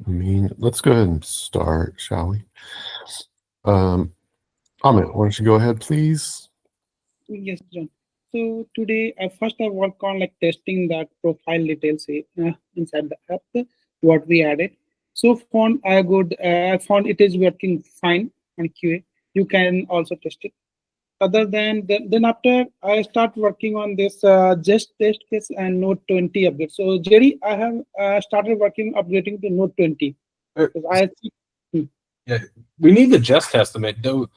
Let's go ahead and start, shall we? Ahmet, why don't you go ahead, please? Yes, John. So today, first I work on like testing that profile details inside the app, what we added. So found I found it is working fine on QA. You can also test it. Other than then after I start working on this just test case and Node 20 upgrade. So Jerry, I have started working upgrading to Node 20. Uh, I Yeah, we need the Jest testament. Though.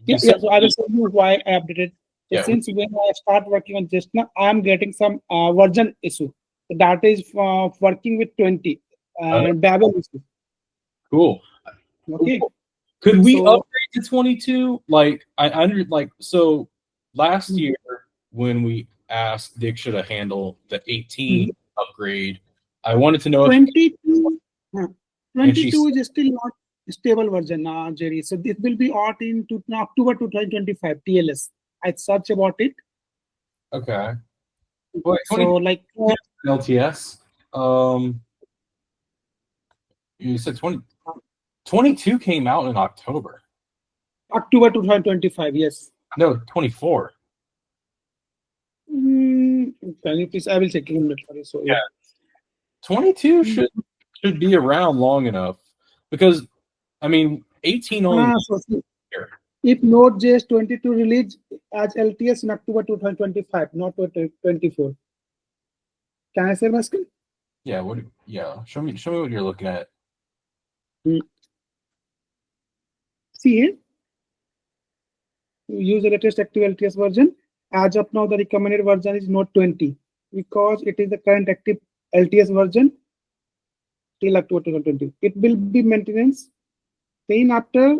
Yeah, so I will tell you why I updated. So Yeah, since when I start working on just now, I am getting some version issue. So that is working with 20 and Babel issue. cool. Okay. Could we So- upgrade to 22? So last year when we asked Diksha to handle the 18 upgrade, I wanted to know if 22, huh, And she 22 is still not stable version, Jerry. So it will be out in October 2025 TLS. I search about it. okay. Wait, So like LTS. You said 22 came out in October. October 2025, yes. No, 24. Can you please? I will check it. So Yeah. 22 should be around long enough because I mean 18 only. So if Node.js 22 release as LTS in October 2025, not 2024. Can I share my screen? Yeah. Show me what you're looking at. See here. Use the latest active LTS version. As of now, the recommended version is Node 20 because it is the current active LTS version till October 2020. It will be maintenance. Then after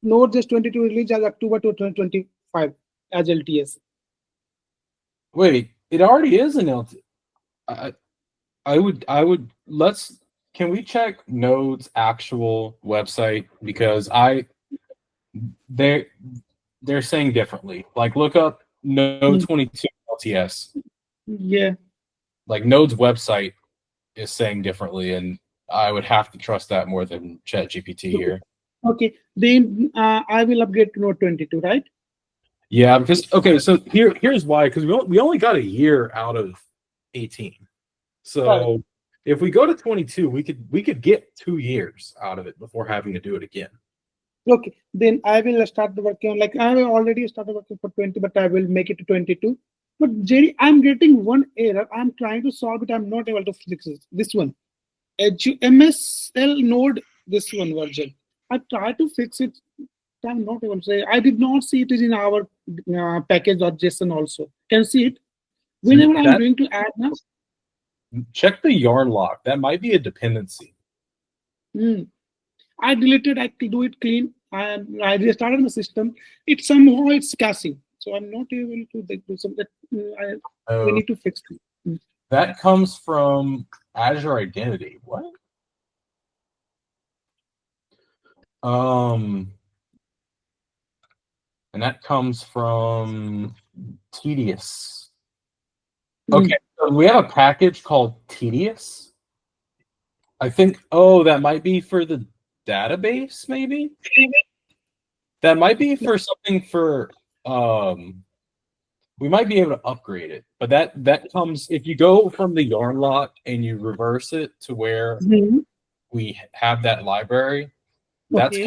Node.js 22 release as October 2025 as LTS. Wait, it already is an LTS. I would can we check Node's actual website because they're saying differently. Like look up Node 22 LTS. Yeah. Like Node's website is saying differently, and I would have to trust that more than ChatGPT here. Okay, then I will upgrade to Node 22, right? Yeah, because so here's why, because we only got a year out of 18. So if we go to 22, we could get 2 years out of it before having to do it again. Okay, then I will start the working on, like I have already started working for 20, but I will make it to 22. But Jerry, I'm getting one error. I'm trying to solve it. I'm not able to fix it. This one, MSL node, this one version. I tried to fix it. I'm not able to say. I did not see it is in our package or JSON also. Can see it. Whenever I'm going to add now. Check the yarn lock. That might be a dependency. I deleted. I do it clean, and I restarted the system. It's caching, so I'm not able to do something. We need to fix it. That comes from Azure Identity. What? And that comes from Tedious. Okay, so we have a package called Tedious. I think, that might be for the database, maybe? That might be for something for, we might be able to upgrade it. But that comes, if you go from the yarn lock and you reverse it to where we have that library, that's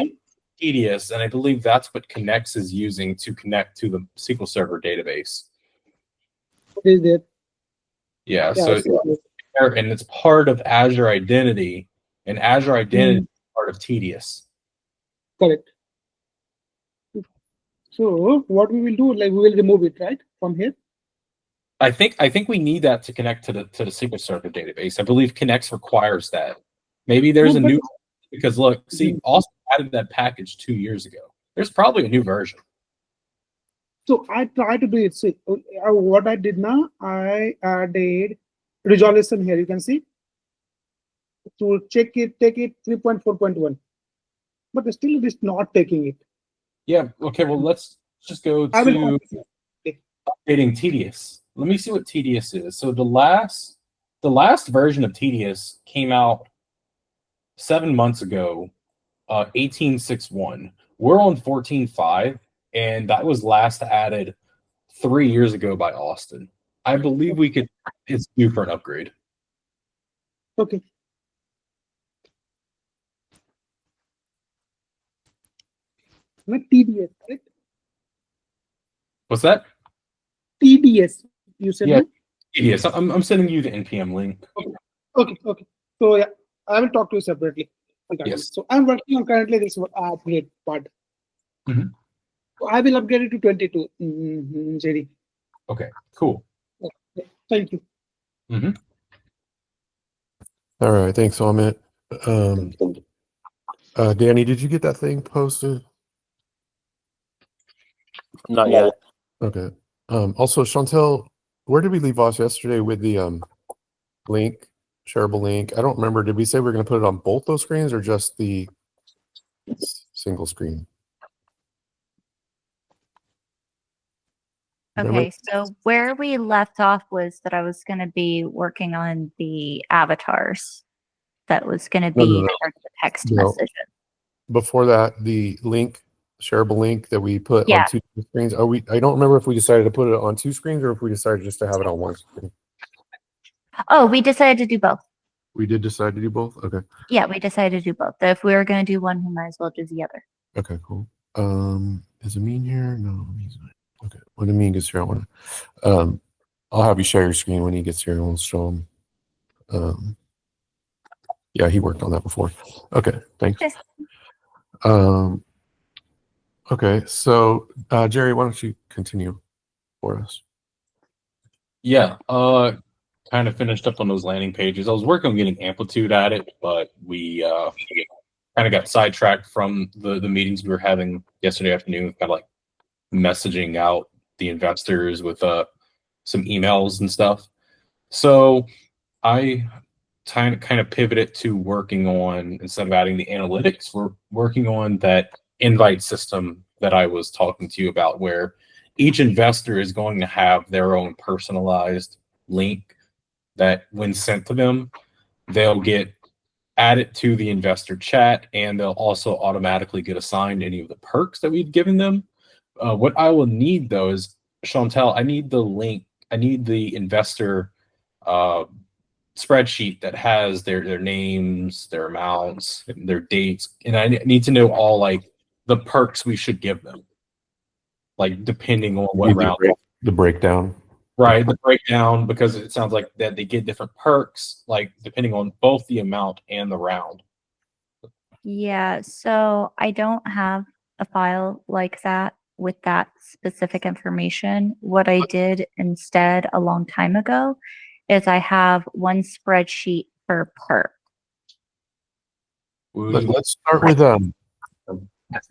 Tedious, and I believe that's what Connects is using to connect to the SQL Server database. What is it? Yeah, so and it's part of Azure Identity, and Azure Identity is part of Tedious. Correct. So what we will do, like we will remove it, right, from here? I think we need that to connect to the SQL Server database. I believe Connects requires that. Maybe there's a new, because look, see, Austin added that package 2 years ago. There's probably a new version. So I try to do it. See, what I did now, I added resolution here. You can see to check it, take it 3.4.1, but still it is not taking it. Yeah. Okay. Well, let's just go to updating Tedious. Let me see what Tedious is. So the last version of Tedious came out 7 months ago, 18.6.1. We're on 14.5, and that was last added 3 years ago by Austin. I believe we could. It's due for an upgrade. Okay. Not TDS, right? What's that? TDS. You said Yeah. no? Yes, I'm sending you the npm link. Okay. So yeah, I will talk to you separately. Yes. So I'm working on currently this upgrade part. Mhm. So I will upgrade it to 22, Jerry. Okay, cool. Okay. Thank you. All right. Thanks, Ahmet. Danny, did you get that thing posted? Not yet. Okay. Also, Chantel, where did we leave off yesterday with the link, shareable link? I don't remember. Did we say we were going to put it on both those screens or just the single screen? Okay, so where we left off was that I was going to be working on the avatars. That was going to be for the text messages. Before that, the link, shareable link that we put Yeah. on two screens. I don't remember if we decided to put it on two screens or if we decided just to have it on one screen. Oh, we decided to do both. We did decide to do both? Okay. Yeah, we decided to do both. If we were going to do one, we might as well do the other. Okay, cool. Is Amin here? No, he's not. Okay. When Amin gets here, I'll have you share your screen when he gets here and we'll show him. Yeah, he worked on that before. Okay, thanks. Okay, so Jerry, why don't you continue for us? Yeah, kind of finished up on those landing pages. I was working on getting amplitude at it, but we kind of got sidetracked from the meetings we were having yesterday afternoon, kind of like messaging out the investors with some emails and stuff. So I kind of pivoted to working on, instead of adding the analytics, we're working on that invite system that I was talking to you about, where each investor is going to have their own personalized link that when sent to them, they'll get added to the investor chat, and they'll also automatically get assigned any of the perks that we've given them. What I will need, though, is, Chantel, I need the link. I need the investor spreadsheet that has their names, their amounts, their dates, and I need to know all like the perks we should give them, like depending on what round. The breakdown. Right, the breakdown, because it sounds like that they get different perks, like depending on both the amount and the round. Yeah, so I don't have a file like that with that specific information. What I did instead a long time ago is I have one spreadsheet per perk. Let's start with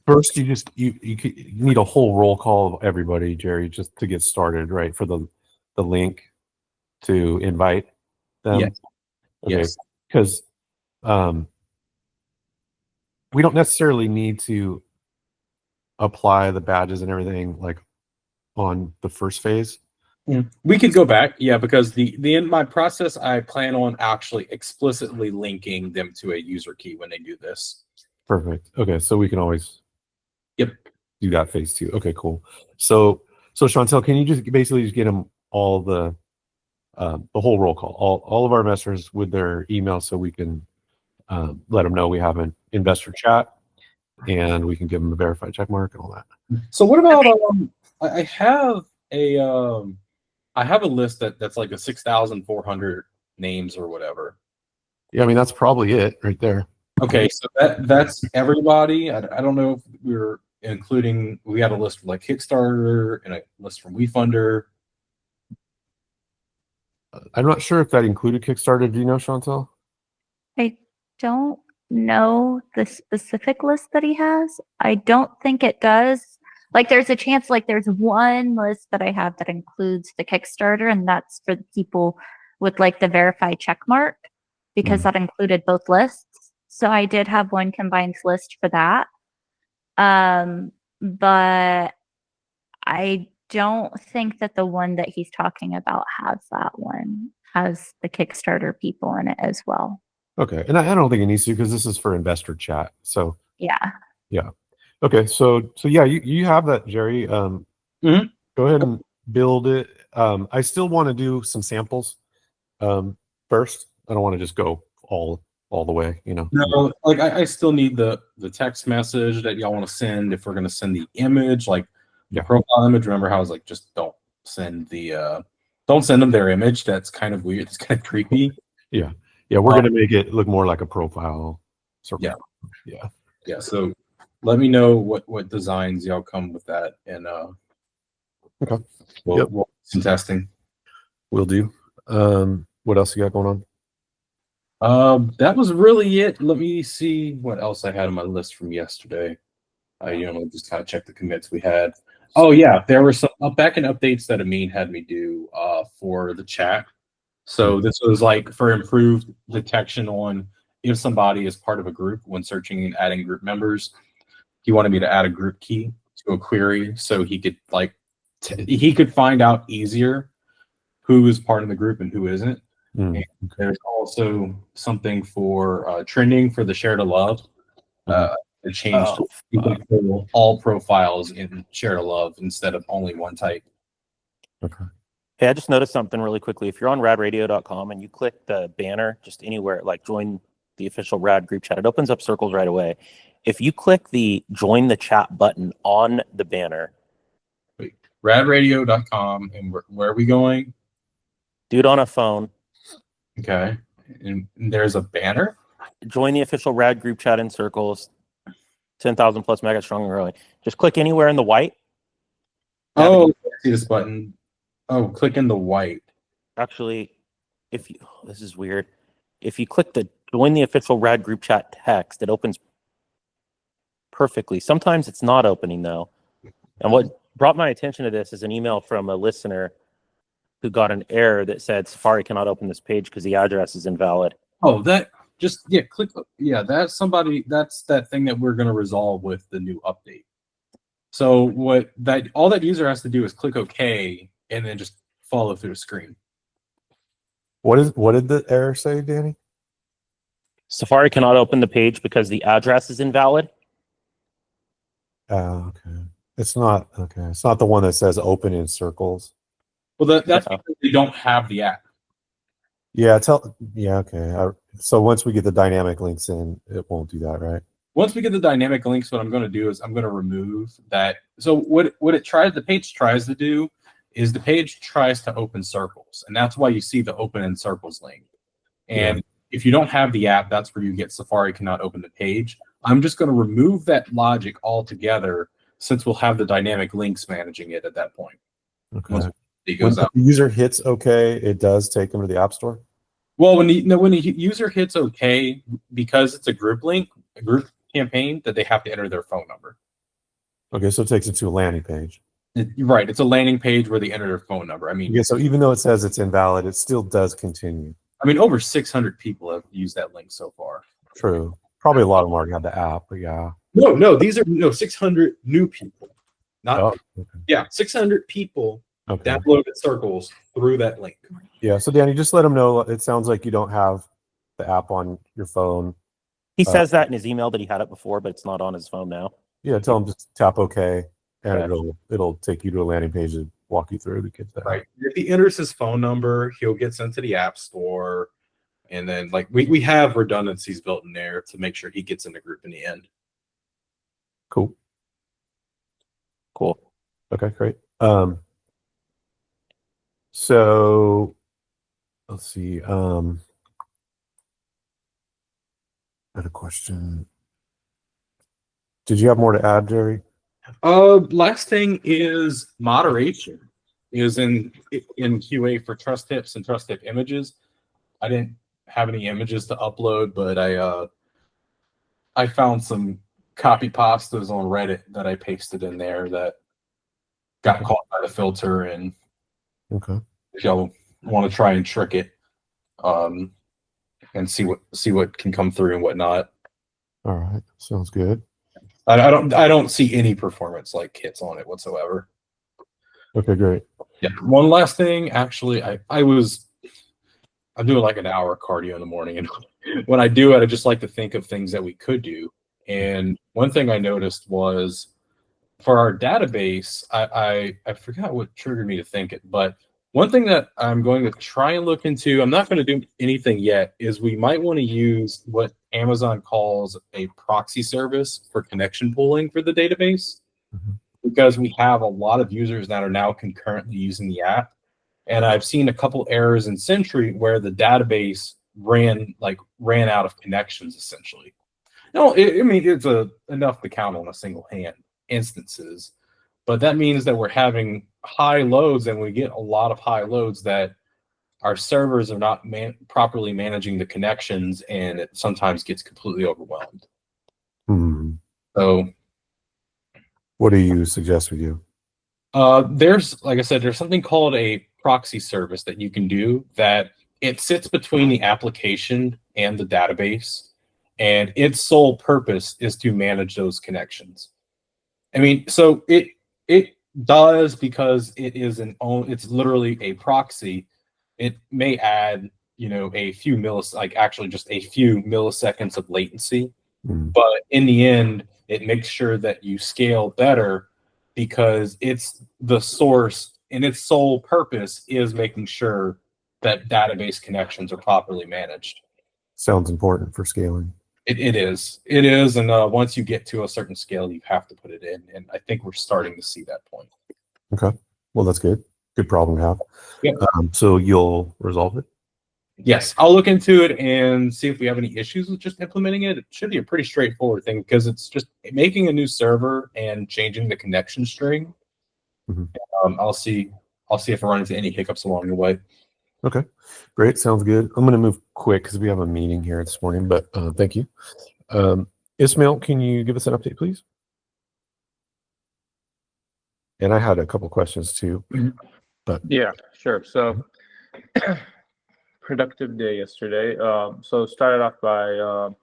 first. You need a whole roll call of everybody, Jerry, just to get started, right? For the link to invite them. Yes. Okay. Yes. Because we don't necessarily need to apply the badges and everything like on the first phase. We could go back, yeah, because in my process, I plan on actually explicitly linking them to a user key when they do this. Perfect. Okay, so we can always do that phase two. Okay, cool. So Chantel, can you just basically just get them all the whole roll call, all of our investors with their email, so we can let them know we have an investor chat, and we can give them a verified check mark and all that. So what about I have a list that's like a 6,400 names or whatever. Yeah, I mean that's probably it right there. Okay, so that's everybody. I don't know if we're including. We had a list from like Kickstarter and a list from WeFunder. I'm not sure if that included Kickstarter. Do you know, Chantel? I don't know the specific list that he has. I don't think it does. Like, there's a chance, like, there's one list that I have that includes the Kickstarter, and that's for the people with, like, the verified check mark, because that included both lists. So I did have one combined list for that. But I don't think that the one that he's talking about has that one, has the Kickstarter people in it as well. Okay, and I don't think it needs to because this is for investor chat. So Yeah. okay, so yeah, you have that, Jerry. Mhm. Go ahead and build it. I still want to do some samples first. I don't want to just go all the way, you know. No, like I still need the text message that y'all want to send. If we're gonna send the image, like the Yeah. profile image, remember how I was like, just don't send them their image. That's kind of weird. It's kind of creepy. Yeah, we're gonna make it look more like a profile. Yeah. Yeah. So let me know what designs y'all come with that, and Okay. we'll Yep. do some testing. Will do. What else you got going That was really it. Let me see what else I had on my list from yesterday. I just kind of check the commits we had. Oh yeah, there were some backend updates that Amin had me do for the chat. So this was like for improved detection on if somebody is part of a group when searching and adding group members. He wanted me to add a group key to a query so he could he could find out easier who is part of the group and who isn't. on? And there's also something for trending for the share to love. It changed to you can pull all profiles in share to love instead of only one type. Okay. Hey, I just noticed something really quickly. If you're on radradio.com and you click the banner just anywhere, like join the official Rad group chat, it opens up Sircles right away. If you click the join the chat button on the banner, Radradio.com, and where are we going? do it on a phone. Okay, and there's a banner. Join the official Rad group chat in Sircles, 10,000 plus mega strong and growing. Just click anywhere in the white. Oh, I see this button. Oh, click in the white. Actually, this is weird. If you click the join the official Rad group chat text, it opens perfectly. Sometimes it's not opening though. And what brought my attention to this is an email from a listener who got an error that said Safari cannot open this page because the address is invalid. Oh, click. Yeah, that's that thing that we're going to resolve with the new update. So all that user has to do is click OK and then just follow through the screen. What did the error say, Danny? Safari cannot open the page because the address is invalid. Okay. It's not okay. It's not the one that says open in Sircles. Well, that's because they don't have the app. Yeah. Okay. So once we get the dynamic links in, it won't do that, right? Once we get the dynamic links, what I'm going to do is I'm going to remove that. So the page tries to do is the page tries to open Sircles, and that's why you see the open in Sircles link. And if you don't have the app, that's where you get Safari cannot open the page. I'm just going to remove that logic altogether since we'll have the dynamic links managing it at that point. Okay. Once it When goes the out. user hits OK, it does take them to the App Store. Well, when the user hits OK, because it's a group campaign, that they have to enter their phone number. Okay, so it takes it to a landing page. Right. It's a landing page where they enter their phone number. I mean, Yeah, so even though it says it's invalid, it still does continue. I mean, over 600 people have used that link so far. True. Probably a lot of them already have the app, but yeah. No, these are 600 new people. Not okay. 600 people Okay. downloaded Sircles through that link. Yeah, so Danny, just let them know it sounds like you don't have the app on your phone. He says that in his email that he had it before, but it's not on his phone now. Yeah, tell him just tap OK, and it'll take you to a landing page and walk you through to get that. Right. If he enters his phone number, he'll get sent to the App Store. And then we have redundancies built in there to make sure he gets in the group in the end. Cool. Okay, great. So let's see. I had a question. Did you have more to add, Jerry? Last thing is moderation is in QA for trust tips and trust tip images. I didn't have any images to upload, but I found some copy pastas on Reddit that I pasted in there that got caught by the filter. And if y'all want to try and trick it, and see what can come through and whatnot. All right, sounds good. I don't see any performance hits on it whatsoever. Okay, great. Yeah. One last thing, actually, I'm doing like an hour of cardio in the morning, and when I do it, I just like to think of things that we could do. And one thing I noticed was for our database, I forgot what triggered me to think it, but one thing that I'm going to try and look into, I'm not going to do anything yet, is we might want to use what Amazon calls a proxy service for connection pooling for the database, because we have a lot of users that are now concurrently using the app. And I've seen a couple errors in Sentry where the database ran out of connections, essentially. No, I mean, it's enough to count on a single hand instances, but that means that we're having high loads, and we get a lot of high loads that our servers are not properly managing the connections, and it sometimes gets completely overwhelmed. So what do you suggest we do? there's, like I said, there's something called a proxy service that you can do that it sits between the application and the database, and its sole purpose is to manage those connections. I mean, so it does, because it's literally a proxy. It may add, a few actually just a few milliseconds of latency, but in the end, it makes sure that you scale better, because it's the source, and its sole purpose is making sure that database connections are properly managed. Sounds important for scaling. It is, and once you get to a certain scale, you have to put it in, and I think we're starting to see that point. Okay, well, that's good. Good problem to have. Yep. So you'll resolve it? Yes, I'll look into it and see if we have any issues with just implementing it. It should be a pretty straightforward thing, because it's just making a new server and changing the connection string. I'll see if I run into any hiccups along the way. Okay, great. Sounds good. I'm going to move quick because we have a meeting here this morning, but thank you. Ismail, can you give us an update, please? And I had a couple questions too. But yeah, sure. So productive day yesterday. So started off by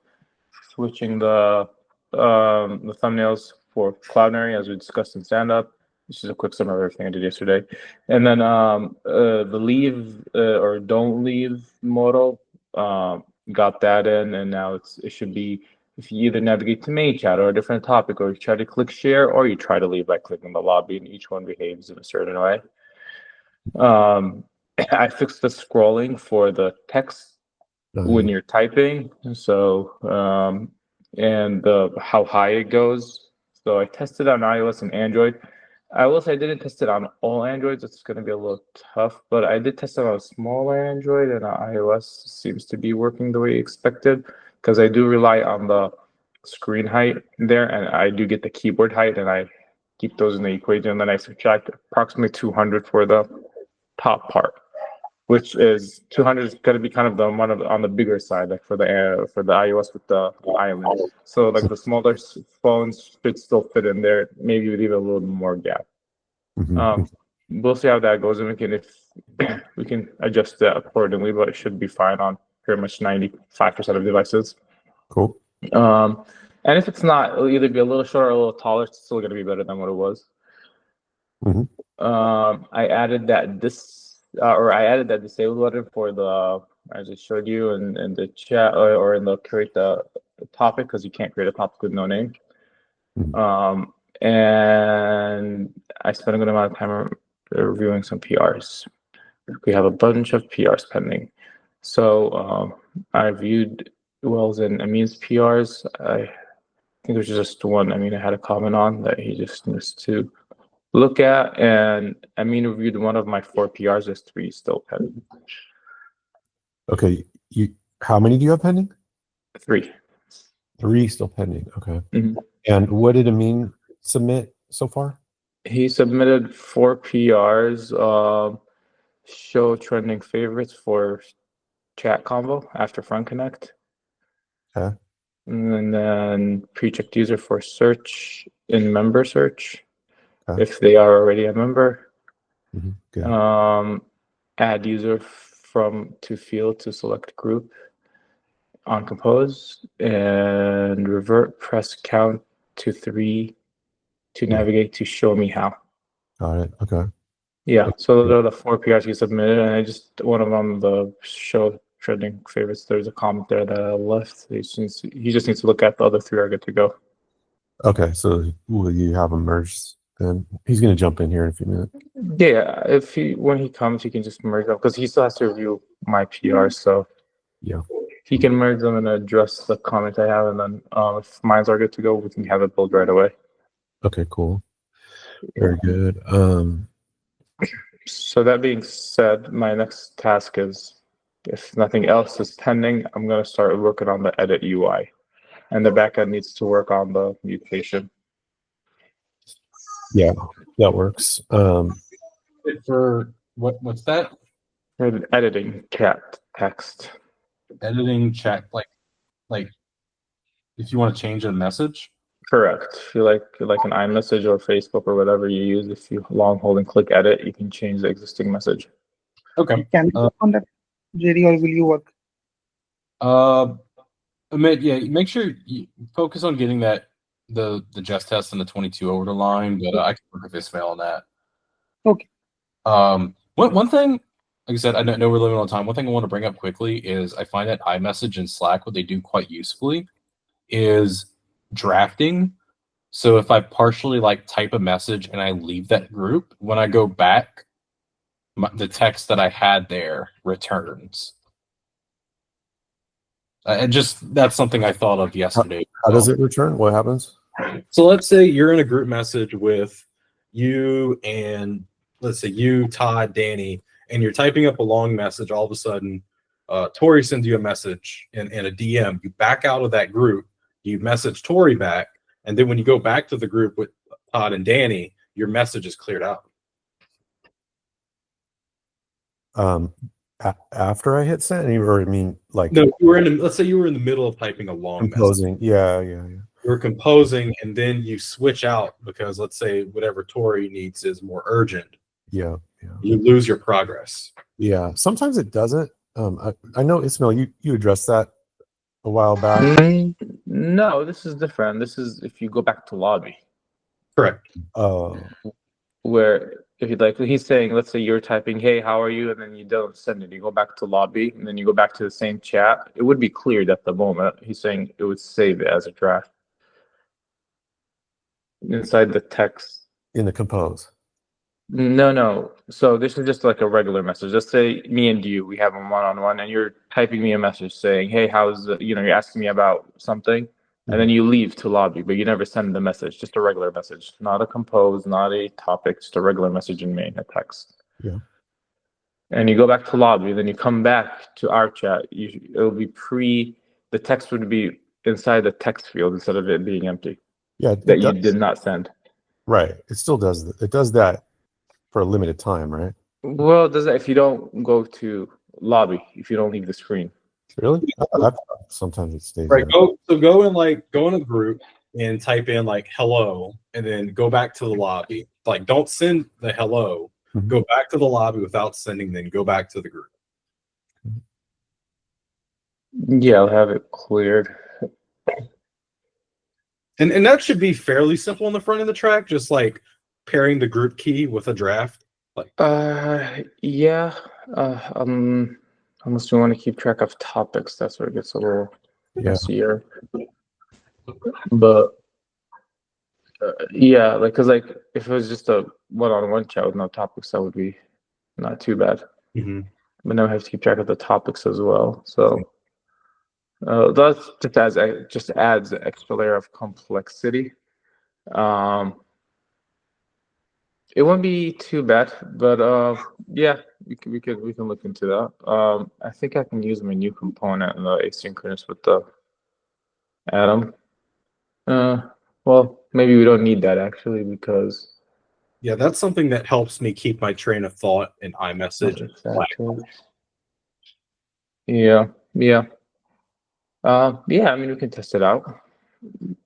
switching the thumbnails for Cloudinary, as we discussed in stand-up. This is a quick summary of everything I did yesterday. And then the leave or don't leave modal, got that in, and now it should be, if you either navigate to main chat or a different topic, or you try to click share, or you try to leave by clicking the lobby, and each one behaves in a certain way. I fixed the scrolling for the text when you're typing, so and how high it goes. So I tested on iOS and Android. I will say I didn't test it on all Androids. It's going to be a little tough, but I did test it on a smaller Android, and iOS seems to be working the way expected, because I do rely on the screen height there, and I do get the keyboard height, and I keep those in the equation, and then I subtract approximately 200 for the top part, which is 200 is going to be kind of the one on the bigger side, like for the iOS with the island. So like the smaller phones should still fit in there. Maybe we leave a little more gap. We'll see how that goes, and we can adjust that accordingly, but it should be fine on pretty much 95% of devices. Cool. And if it's not, it'll either be a little shorter or a little taller. It's still going to be better than what it was. I added that disabled button for the, as I showed you in the chat, or in the create the topic, because you can't create a topic with no name. And I spent a good amount of time reviewing some PRs. We have a bunch of PRs pending. So I reviewed Wells and Amin's PRs. I think there's just one Amin I had a comment on that he just needs to look at, and Amin reviewed one of my 4 PRs. There's 3 still pending. Okay, how many do you have pending? 3. 3 still pending. Okay. And what did Amin submit so far? He submitted 4 PRs. Show trending favorites for chat combo after front connect. Okay. And then pre-checked user for search in member search. Okay. If they are already a member. Good. Add user to field to select group on compose, and revert press count to 3 to navigate to show me how. Got it. Okay. Yeah, so those are the 4 PRs he submitted, and I just, one of them, the show trending favorites. There's a comment there that I left. He just needs to look at the other 3 are good to go. Okay, so will you have him merged then? He's going to jump in here in a few minutes. Yeah, when he comes, he can just merge them because he still has to review my PR. So Yeah. he can merge them and address the comment I have, and then if mines are good to go, we can have it build right away. Okay, cool. Very good. So that being said, my next task is, if nothing else is pending, I'm going to start working on the edit UI, and the backend needs to work on the mutation. Yeah, that works. For what's that? And editing chat text. Editing chat, like if you want to change a message. Correct. If you like an iMessage or Facebook or whatever you use, if you long hold and click edit, you can change the existing message. Okay. Can you work on that, Jerry, or will you work? Make sure you focus on getting that the Jest test and the 22 over the line, but I can work with Ismail on that. Okay. One thing, like I said, I know we're living on time. One thing I want to bring up quickly is I find that iMessage and Slack, what they do quite usefully is drafting. So if I partially type a message and I leave that group, when I go back, the text that I had there returns. And that's something I thought of yesterday. How does it return? What happens? So let's say you're in a group message with you and let's say you, Todd, Danny, and you're typing up a long message. All of a sudden, Tori sends you a message and a DM. You back out of that group, you message Tori back, and then when you go back to the group with Todd and Danny, your message is cleared out. After I hit send, or I mean, like No, let's say you were in the middle of typing a long composing. message. Yeah. You're composing, and then you switch out because let's say whatever Tori needs is more urgent. Yeah. You lose your progress. Yeah. Sometimes it doesn't. I know, Ismail, you addressed that a while back. No, this is different. This is if you go back to lobby. Correct. Where if you he's saying, let's say you're typing, "Hey, how are you?" and then you don't send it. You go back to lobby, and then you go back to the same chat. It would be cleared at the moment. He's saying it would save it as a draft inside the text. In the compose. No. So this is just like a regular message. Let's say me and you, we have a one-on-one, and you're typing me a message saying, "Hey, how's you're asking me about something," and then you leave to lobby, but you never send the message. Just a regular message, not a compose, not a topic, just a regular message in main, a text. Yeah. And you go back to lobby, then you come back to our chat. It'll be the text would be inside the text field instead of it being empty. Yeah. That you did not send. Right. It still does. It does that for a limited time, right? Well, does that if you don't go to lobby, if you don't leave the screen? Really? Sometimes it stays. Right. There. Go in a group and type in hello, and then go back to the lobby. Don't send the hello. Mm-hmm. Go back to the lobby without sending. Then go back to the group. Yeah, I'll have it cleared. And that should be fairly simple in the front of the track. Just pairing the group key with a draft. Yeah. Unless we want to keep track of topics, that's where it gets a little messier. But yeah, because if it was just a one-on-one chat with no topics, that would be not too bad. Mm-hmm. But now we have to keep track of the topics as well. So that just adds an extra layer of complexity. It won't be too bad, but yeah, we can look into that. I think I can use my new component in the asynchronous with the Atom. Well, maybe we don't need that actually because that's something that helps me keep my train of thought in iMessage. Yeah. I mean, we can test it out.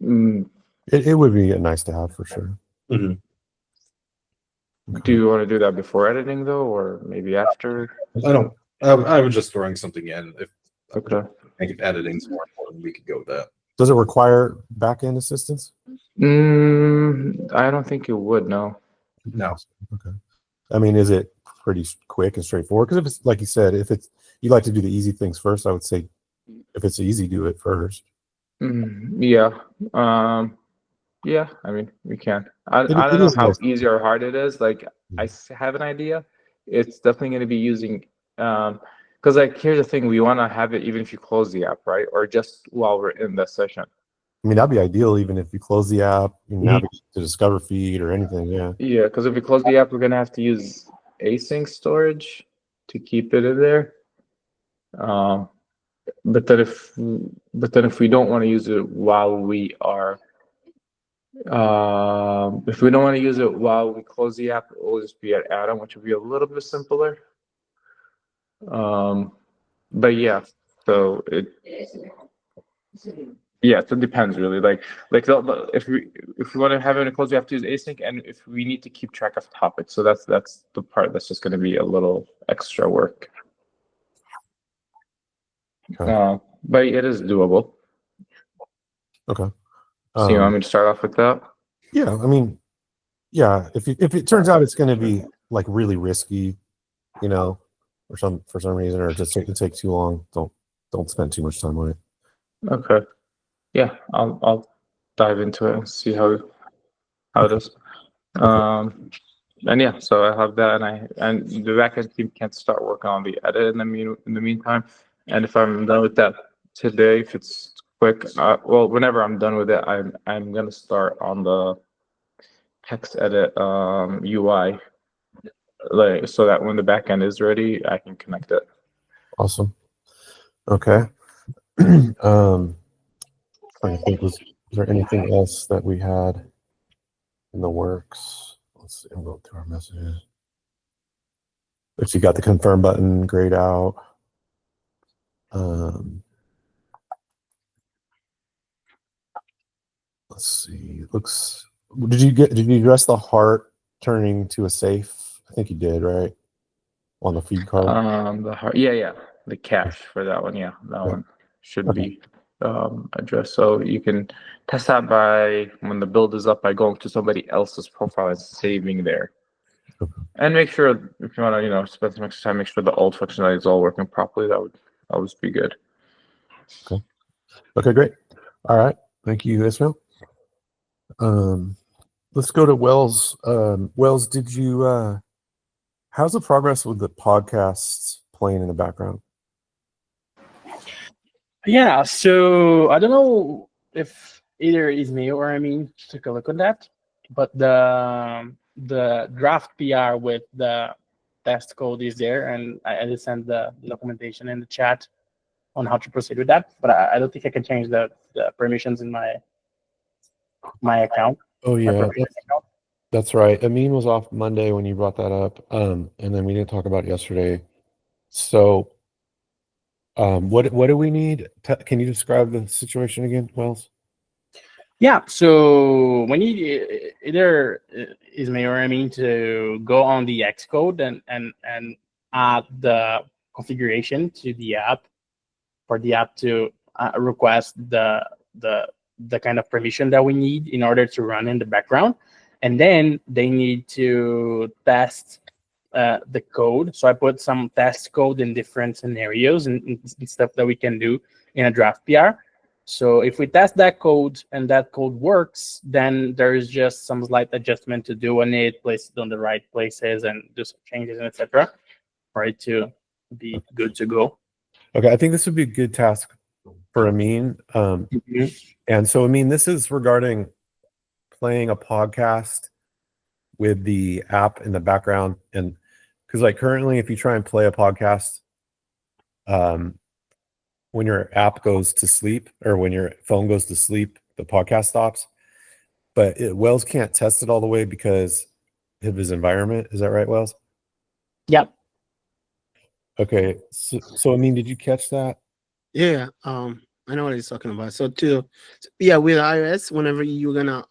It would be nice to have for sure. Mm-hmm. Okay. Do you want to do that before editing though, or maybe after? I was just throwing something in. If editing's more important, we could go with that. Does it require backend assistance? I don't think it would. No. Okay. I mean, is it pretty quick and straightforward? Because if it's like you said, if you like to do the easy things first, I would say if it's easy, do it first. Yeah. Yeah, I mean, we can. I It don't know is how nice. easy or hard it is. Like, have an idea. It's definitely going to be using, because like here's the thing, we want to have it even if you close the app, right? Or just while we're in the session. I mean, that'd be ideal even if you close the app, you navigate to Discover feed or anything. Yeah. Yeah, because if we close the app, we're going to have to use async storage to keep it in there. But then if we don't want to use it while we are if we don't want to use it while we close the app, it will just be an add-on, which will be a little bit simpler. But yeah, so it depends really. Like if we want to have it in a close, we have to use async, and if we need to keep track of topics, so that's the part that's just going to be a little extra work. Okay. But it is doable. Okay. So you want me to start off with that? Yeah, I mean, yeah. If it turns out it's going to be like really risky, for some reason, or just it take too long, don't spend too much time on it. Okay. Yeah, I'll dive into it and see how it is. And yeah, so I have that, and the backend team can start working on the edit in the meantime. And if I'm done with that today, if it's quick, whenever I'm done with it, I'm gonna start on the text edit UI, like so that when the backend is ready, I can connect it. Awesome. Okay. Trying to think, was there anything else that we had in the works? Let's see. I'm going through our messages. But you got the confirm button grayed out. Let's see. Did you address the heart turning to a safe? I think you did, right? On the feed card. The heart, yeah, the cache for that one, that one should be addressed. So you can test that by when the build is up by going to somebody else's profile and saving there. And make sure if you want to, spend some extra time, make sure the old functionality is all working properly. That would always be good. Okay, great. All right. Thank you, Ismail. Let's go to Wells. Wells, did you how's the progress with the podcasts playing in the background? Yeah, so I don't know if either Ismail or Amin took a look at that, but the draft PR with the test code is there, and I just sent the documentation in the chat on how to proceed with that. But I don't think I can change the permissions in my account. Oh yeah, that's right. Amin was off Monday when you brought that up, and then we didn't talk about it yesterday. So, what do we need? Can you describe the situation again, Wells? Yeah, so we need either Ismail or Amin to go on the Xcode and add the configuration to the app for the app to request the kind of permission that we need in order to run in the background. And then they need to test the code. So I put some test code in different scenarios and stuff that we can do in a draft PR. So if we test that code and that code works, then there's just some slight adjustment to do on it, place it on the right places and do some changes, etc. for it to be good to go. Okay, I think this would be a good task for Amin. And so, Amin, this is regarding playing a podcast with the app in the background. And because like currently, if you try and play a podcast, when your app goes to sleep or when your phone goes to sleep, the podcast stops. But Wells can't test it all the way because of his environment. Is that right, Wells? Yep. Okay, So I mean, did you catch that? yeah, I know what he's talking about. So with iOS, whenever you're gonna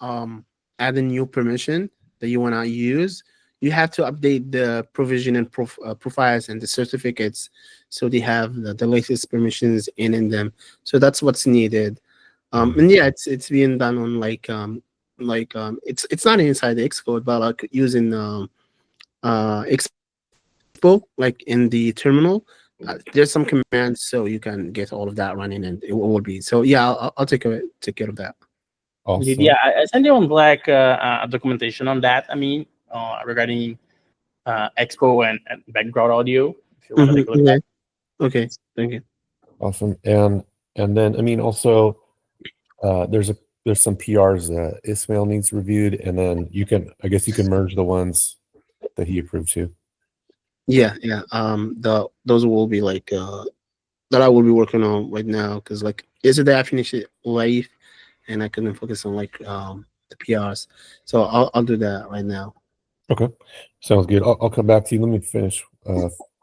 add a new permission that you wanna use, you have to update the provision and profiles and the certificates, so they have the latest permissions in them. So that's what's needed. And yeah, it's being done on it's not inside the Xcode, but like using Expo, like in the terminal. there's some commands so you can get all of that running, and it will be. So yeah, I'll take care of that. Awesome. Yeah, I sent you on Black documentation on that. I mean, regarding Expo and background audio. If you want to take a look at Okay, thank you. Awesome. And then I mean also there's some PRs that Ismail needs reviewed, and then I guess you can merge the ones that he approved too. Yeah. Those will be like that I will be working on right now, because like yesterday I finished it late and I couldn't focus on like the PRs. So I'll do that right now. Okay, sounds good. I'll come back to you. Let me finish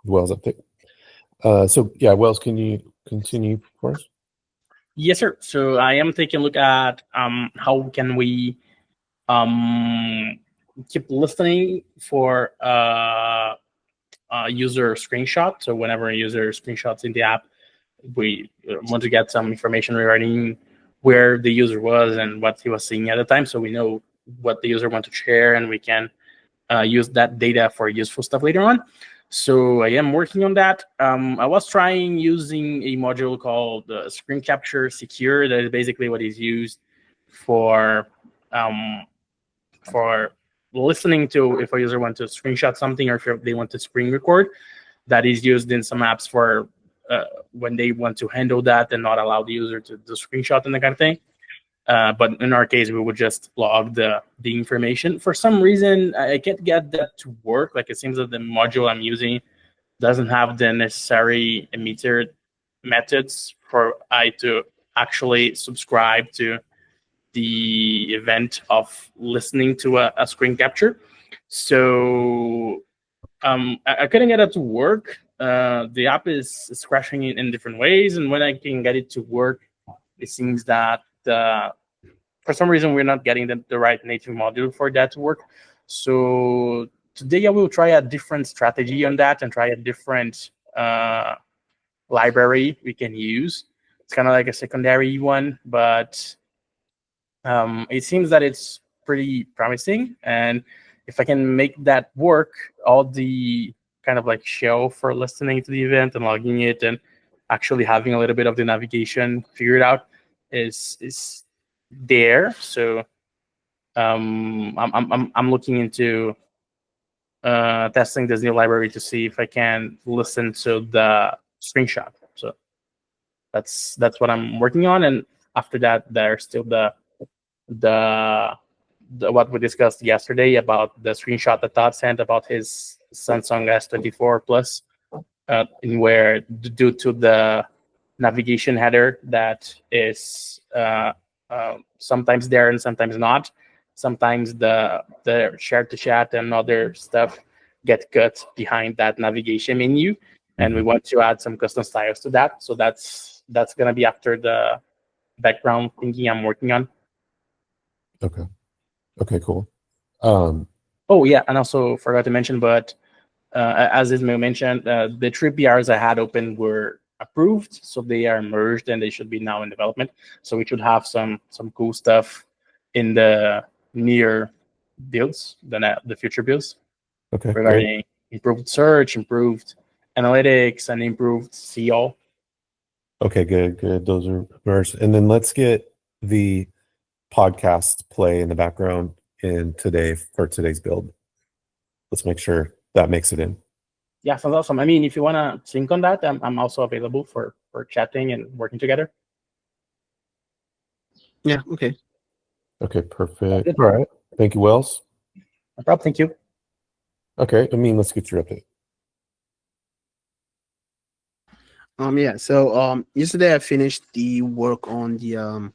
Wells' update. So yeah, Wells, can you continue for us? Yes, sir. So I am taking a look at how can we keep listening for user screenshot. So whenever a user screenshots in the app, we want to get some information regarding where the user was and what he was seeing at the time, so we know what the user wants to share, and we can use that data for useful stuff later on. So I am working on that. I was trying using a module called Screen Capture Secure. That is basically what is used for listening to if a user wants to screenshot something, or if they want to screen record. That is used in some apps for when they want to handle that and not allow the user to screenshot and that kind of thing. But in our case, we would just log the information. For some reason, I can't get that to work. Like, it seems that the module I'm using doesn't have the necessary emitter methods for I to actually subscribe to the event of listening to a screen capture. So I couldn't get it to work. The app is crashing in different ways, and when I can get it to work, it seems that for some reason we're not getting the right native module for that to work. So today I will try a different strategy on that and try a different library we can use. It's kind of like a secondary one, but it seems that it's pretty promising. And if I can make that work, all the kind of like shell for listening to the event and logging it and actually having a little bit of the navigation figured out is there. So I'm looking into testing this new library to see if I can listen to the screenshot. So that's what I'm working on. And after that, there's still the what we discussed yesterday about the screenshot that Todd sent about his Samsung S24 Plus, in where due to the navigation header that is sometimes there and sometimes not. Sometimes the share to chat and other stuff get cut behind that navigation menu, and we want to add some custom styles to that. So that's gonna be after the background thinking I'm working on. Okay, cool. Oh yeah, and also forgot to mention, but as Ismail mentioned, the 3 PRs I had open were approved, so they are merged and they should be now in development. So we should have some cool stuff in the near builds, the future builds, Okay, regarding great. improved search, improved analytics, and improved SEO. Okay, good. Those are merged. And then let's get the podcast play in the background for today's build. Let's make sure that makes it in. Yeah, sounds awesome. I mean, if you want to sync on that, I'm also available for chatting and working together. Yeah, okay. Okay, perfect. All right. Thank you, Wells. No problem. Thank you. Okay, let's get your update. Yeah, so yesterday I finished the work on the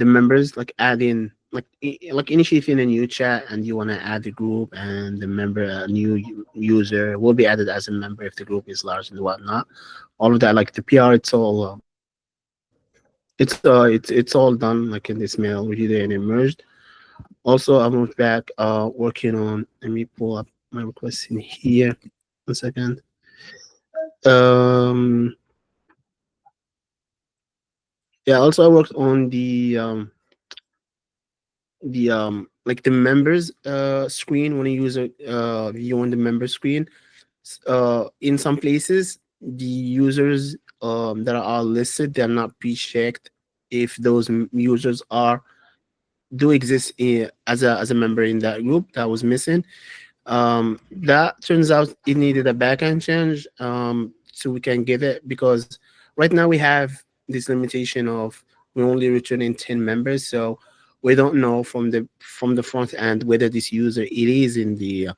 members, like adding like initiating a new chat, and you want to add the group, and the member, a new user will be added as a member if the group is large and whatnot. All of that, like the PR, it's all it's all done like in this mail. We did it and it merged. Also, I moved back working on, let me pull up my requests in here. 1 second. Yeah, also I worked on the like the members screen when you use a view on the member screen. In some places, the users that are listed, they're not pre-checked if those users do exist as a member in that group. That was missing. That turns out it needed a backend change, so we can get it, because right now we have this limitation of we're only returning 10 members, so we don't know from the front end whether this user it is in the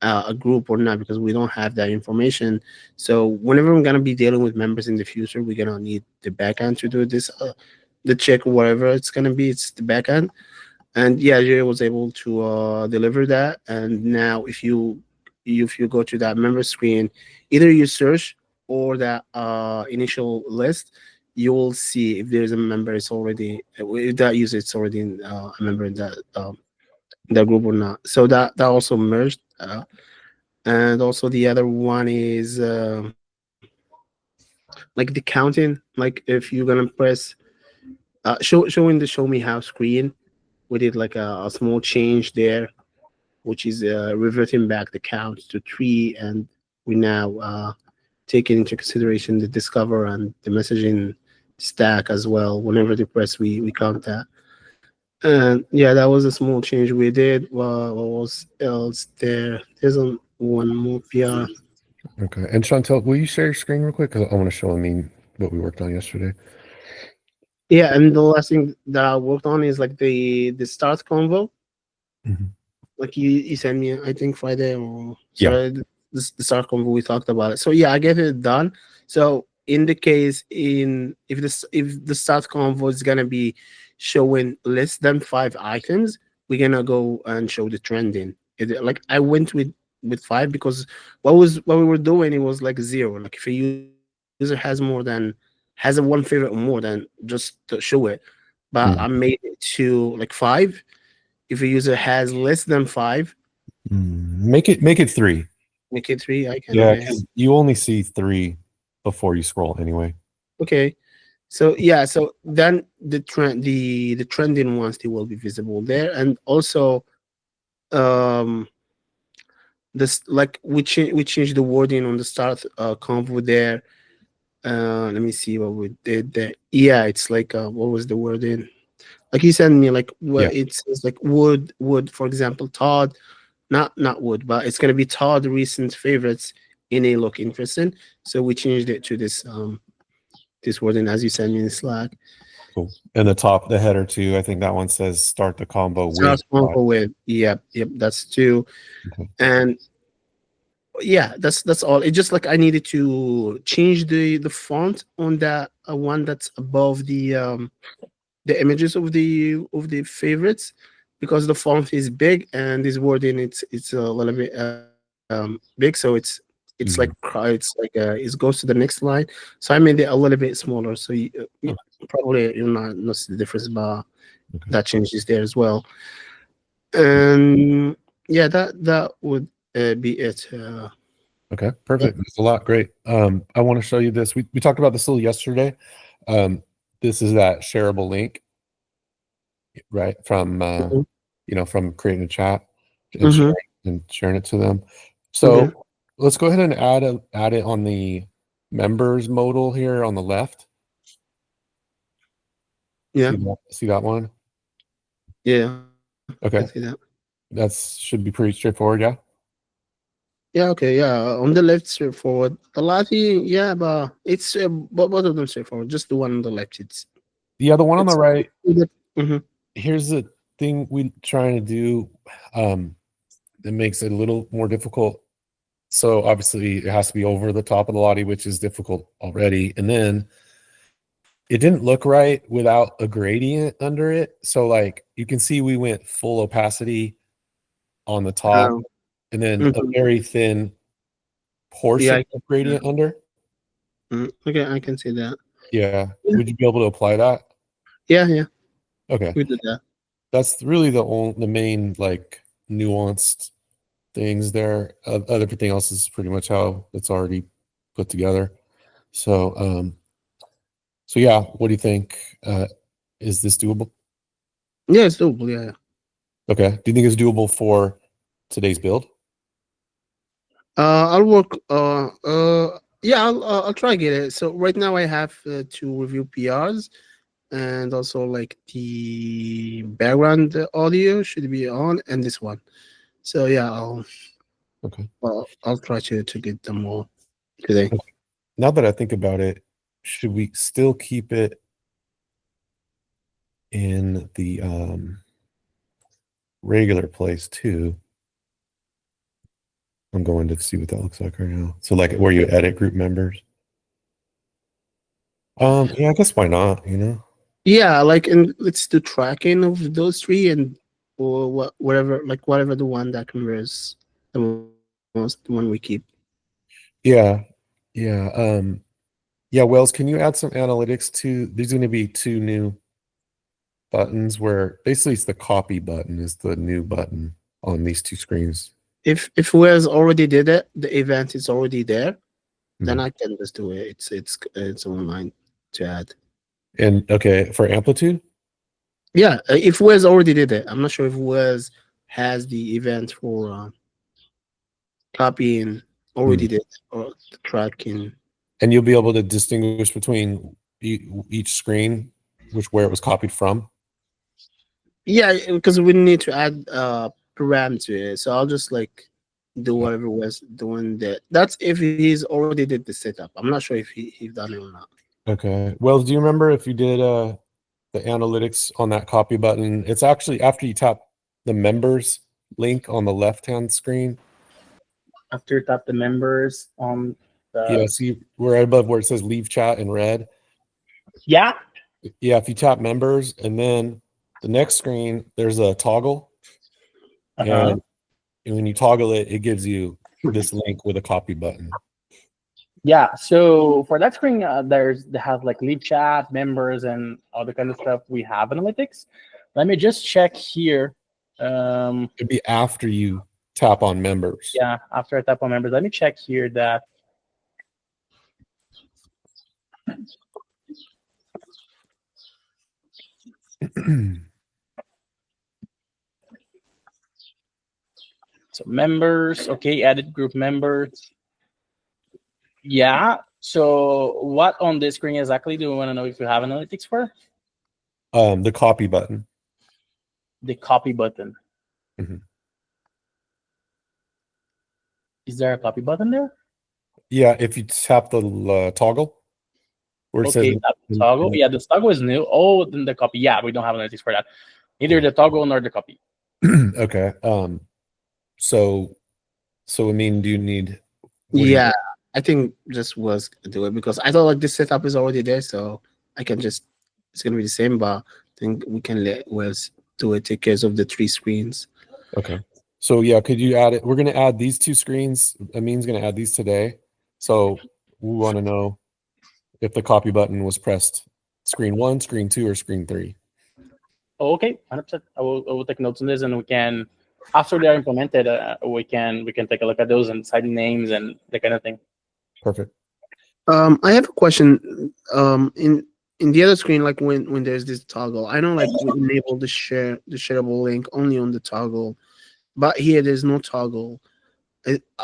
a group or not, because we don't have that information. So whenever we're gonna be dealing with members in the future, we're gonna need the backend to do this, the check, whatever it's gonna be. It's the backend. And yeah, Jerry was able to deliver that. And now if you go to that member screen, either you search or that initial list, you will see if there's a member, it's already, if that user is already a member in that group or not. So that also merged. And also the other one is like the counting. Like if you're gonna press showing the show me how screen, we did like a small change there, which is reverting back the count to 3, and we now taking into consideration the discover and the messaging stack as well. Whenever they press, we count that. And yeah, that was a small change we did. What was else there? There's one more PR. Okay. And Chantel, will you share your screen real quick? Because I want to show what we worked on yesterday. Yeah, and the last thing that I worked on is like the start convo. Mhm. Like you sent me, I think Friday or Yeah. Saturday, the start convo, we talked about it. So yeah, I get it done. So in the case if the start convo is gonna be showing less than 5 items, we're gonna go and show the trending. Like I went with 5 because what we were doing, it was like 0. Like if a user has a one favorite or more, than just to show it. But I made it to like 5. If a user has less than 5, Make it 3. make it 3. I can. Yeah, Okay. because you only see 3 before you scroll anyway. Okay. So yeah, so then the trending ones, they will be visible there, and also this, like we changed the wording on the start convo there. Let me see what we did there. Yeah, it's like what was the wording? Like you sent me, like Yeah. it says like would, for example, Todd, not would, but it's gonna be Todd recent favorites in a look interesting. So we changed it to this wording as you sent me in Slack. Cool. And the header too. I think that one says start the combo Start with. convo with. Yep, that's 2. Okay. And yeah, that's all. It's just like I needed to change the font on that one that's above the images of the favorites, because the font is big and this wording it's a little bit big, so it's like it goes to the next line. So I made it a little bit smaller, so you probably you'll not notice the difference, but that changes there as well. And yeah, that would be it. Okay, perfect. That's a lot. Great. I want to show you this. We talked about this a little yesterday. This is that shareable link, right? From from creating a chat and sharing it to them. So let's go ahead and add it on the members modal here on the left. Yeah. See that one? Yeah. Okay. I see that. That should be pretty straightforward, yeah? Yeah, okay, yeah. On the left, straightforward. The Lati, yeah, but it's both of them straightforward. Just the one on the left, it's the one on the right. Mm-hmm. Here's the thing we're trying to do that makes it a little more difficult. So obviously it has to be over the top of the Lottie, which is difficult already. And then it didn't look right without a gradient under it. So like you can see we went full opacity on the top and then a very thin portion of gradient under. Okay, I can see that. Yeah. Would you be able to apply that? Yeah. Okay. We did that. That's really the main like nuanced things there. Everything else is pretty much how it's already put together. So so yeah, what do you think? Is this doable? Yeah, it's doable. Yeah. Okay. Do you think it's doable for today's build? I'll work. Yeah, I'll try get it. So right now I have to review PRs, and also like the background audio should be on, and this one. So yeah, Okay. I'll try to get them all today. Now that I think about it, should we still keep it in the regular place too? I'm going to see what that looks like right now. So like where you edit group members. Yeah, I guess why not, you know? Yeah, like, and let's do tracking of those three, and or whatever the one that converts the most, the one we keep. Yeah. Yeah. Yeah, Wells, can you add some analytics to these are gonna be two new buttons where basically it's the copy button is the new button on these two screens. If Wes already did it, the event is already there, then Mhm. I can just do it. It's online to add. And okay, for amplitude? Yeah, if Wes already did it, I'm not sure if Wes has the event for copying already did or tracking. And you'll be able to distinguish between each screen, where it was copied from. Yeah, because we need to add param to it. So I'll just like do whatever Wes doing that. That's if he's already did the setup. I'm not sure if he's done it or not. Okay. Wells, do you remember if you did the analytics on that copy button? It's actually after you tap the members link on the left-hand screen. After you tap the members on the Yeah, see right above where it says leave chat in red. yeah. Yeah, if you tap members and then the next screen, there's a toggle. And when you toggle it, it gives you this link with a copy button. Yeah, so for that screen, they have like leave chat, members, and all the kind of stuff. We have analytics. Let me just check here. It'd be after you tap on members. Yeah, after I tap on members, let me check here that. So members, okay, edit group members. Yeah. So what on this screen exactly do we want to know if you have analytics for? The copy button. The copy button. Mhm. Is there a copy button there? Yeah, if you tap the toggle where it Okay, says that toggle. Yeah, the toggle is new. Oh, then the copy. Yeah, we don't have analytics for that. Neither the toggle nor the copy. okay. So I mean, do you need? Yeah, I think just was do it because I thought like this setup is already there, so I can just it's gonna be the same, but I think we can let Wes do it, take care of the three screens. Okay. So yeah, could you add it? We're gonna add these two screens. Amin's gonna add these today. So we want to know if the copy button was pressed screen 1, screen 2, or screen 3. Oh, okay, 100%. I will take notes on this, and we can after they're implemented, we can take a look at those and decide names and that kind of thing. Perfect. I have a question. In the other screen, like when there's this toggle, I know like we enable the shareable link only on the toggle, but here there's no toggle.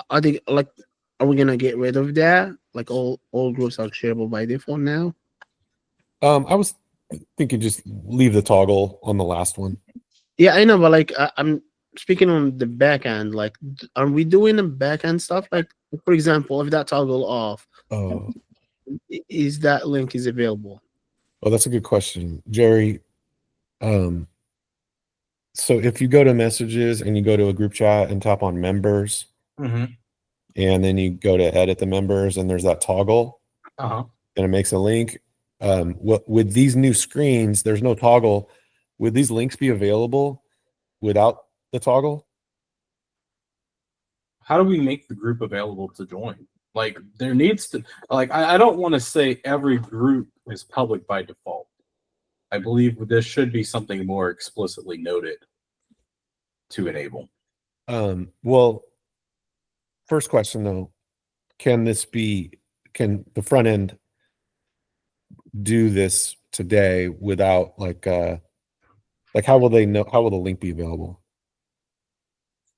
Are they like? Are we gonna get rid of that? Like all groups are shareable by default now? I was thinking just leave the toggle on the last one. Yeah, I know, but like I'm speaking on the back end. Like, are we doing the back end stuff? Like, for example, if that toggle off, Oh, is that link is available? oh, that's a good question, Jerry. So if you go to messages and you go to a group chat and tap on members, and then you go to edit the members and there's that toggle, and it makes a link. With these new screens, there's no toggle. Would these links be available without the toggle? How do we make the group available to join? Like there needs to, like, I don't want to say every group is public by default. I believe this should be something more explicitly noted to enable. Well, first question though, can the front end do this today without like how will the link be available?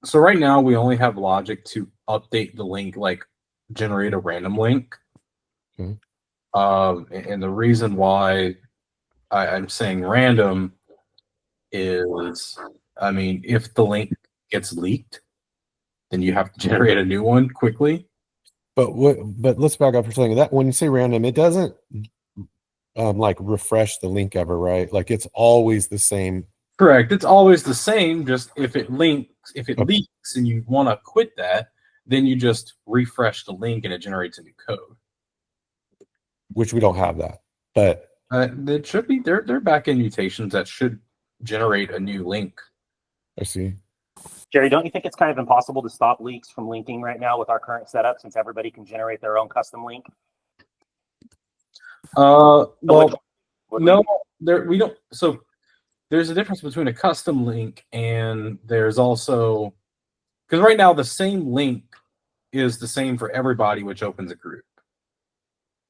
So right now we only have logic to update the link, like generate a random link. Okay. And the reason why I'm saying random is, I mean, if the link gets leaked, then you have to generate a new one quickly. But let's back up for a second. That when you say random, it doesn't like refresh the link ever, right? Like it's always the same. Correct. It's always the same. Just if it leaks and you want to quit that, then you just refresh the link and it generates a new code. Which we don't have that. But it should be there are backend mutations that should generate a new link. I see. Jerry, don't you think it's kind of impossible to stop leaks from linking right now with our current setup, since everybody can generate their own custom link? Well, no, we don't. So there's a difference between a custom link and there's also, because right now the same link is the same for everybody which opens a group.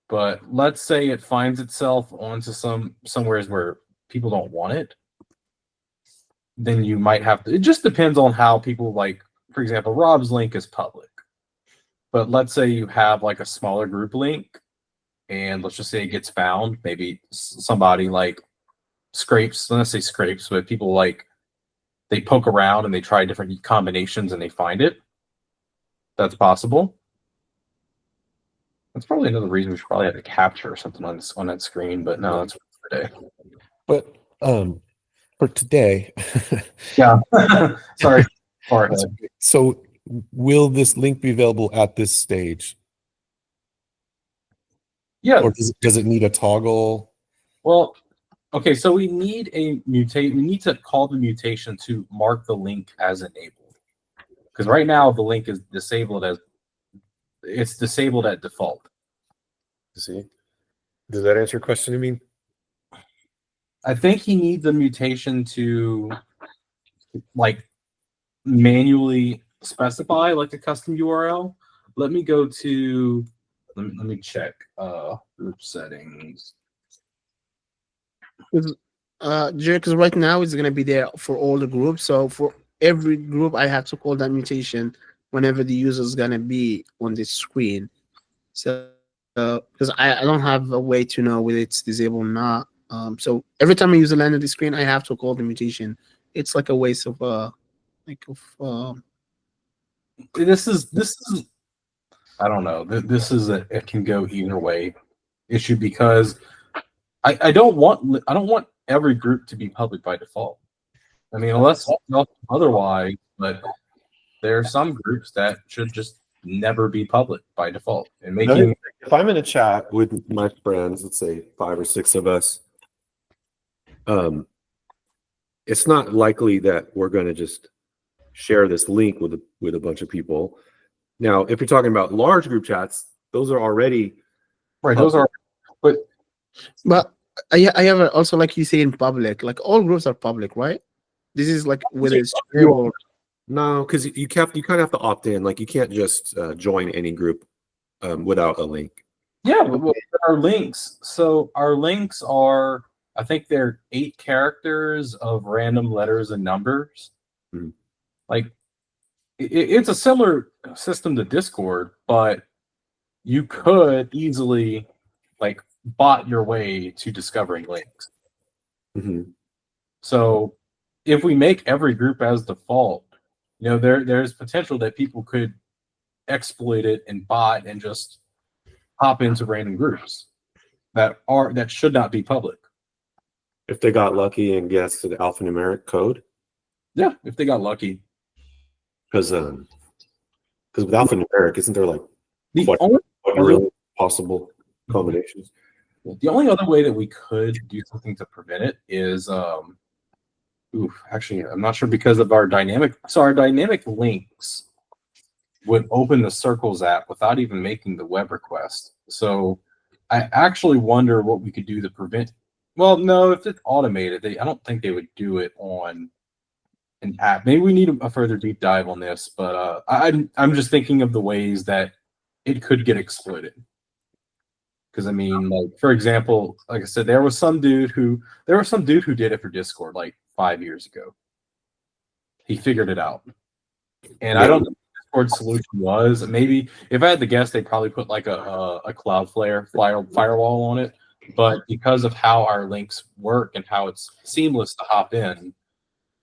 But let's say it finds itself onto somewhere where people don't want it, then you might have to. It just depends on how people like. For example, Rob's link is public, but let's say you have like a smaller group link, and let's just say it gets found. Maybe somebody like scrapes. Let's say scrapes, but people like they poke around and they try different combinations and they find it. That's possible. That's probably another reason we should probably have a capture or something on that screen, but no, that's for today. But for today, yeah. Sorry. Far ahead. So will this link be available at this stage? Yeah. Or does it need a toggle? Well, okay, so we need a mutate. We need to call the mutation to mark the link as enabled. Because right now the link is disabled it's disabled at default. See? Does that answer your question, I mean? I think he needs a mutation to like manually specify like a custom URL. Let me go to let me check group settings. Because right now it's gonna be there for all the groups. So for every group, I have to call that mutation whenever the user is gonna be on the screen. So because I don't have a way to know whether it's disabled or not. So every time a user lands on the screen, I have to call the mutation. It's like a waste of This is I don't know. This is it can go either way issue, because I don't want every group to be public by default. I mean, unless otherwise, but there are some groups that should just never be public by default. And making if I'm in a chat with my friends, let's say 5 or 6 of us, it's not likely that we're going to just share this link with a bunch of people. Now, if you're talking about large group chats, those are already right. Those are, but I have also, like you say, in public, like all groups are public, right? This is like whether it's or no, because you kind of have to opt in. Like you can't just join any group without a link. Yeah, but our links. So our links are, I think they're 8 characters of random letters and numbers. Mm-hmm. Like it's a similar system to Discord, but you could easily like bot your way to discovering links. Mm-hmm. So if we make every group as default, there's potential that people could exploit it and bot and just hop into random groups that should not be public. If they got lucky and guessed the alphanumeric code. Yeah, if they got lucky. Because with alphanumeric, isn't there like really possible combinations? The only other way that we could do something to prevent it is, actually, I'm not sure, because of our dynamic links would open the Sircles app without even making the web request. So I actually wonder what we could do to prevent. Well, no, if it's automated, I don't think they would do it on an app. Maybe we need a further deep dive on this, but I'm just thinking of the ways that it could get exploited. Because I mean, like, for example, like I said, there was some dude who did it for Discord like 5 years ago. He figured it out, and I don't know if Discord solution was. Maybe if I had to guess, they probably put like a Cloudflare firewall on it. But because of how our links work and how it's seamless to hop in,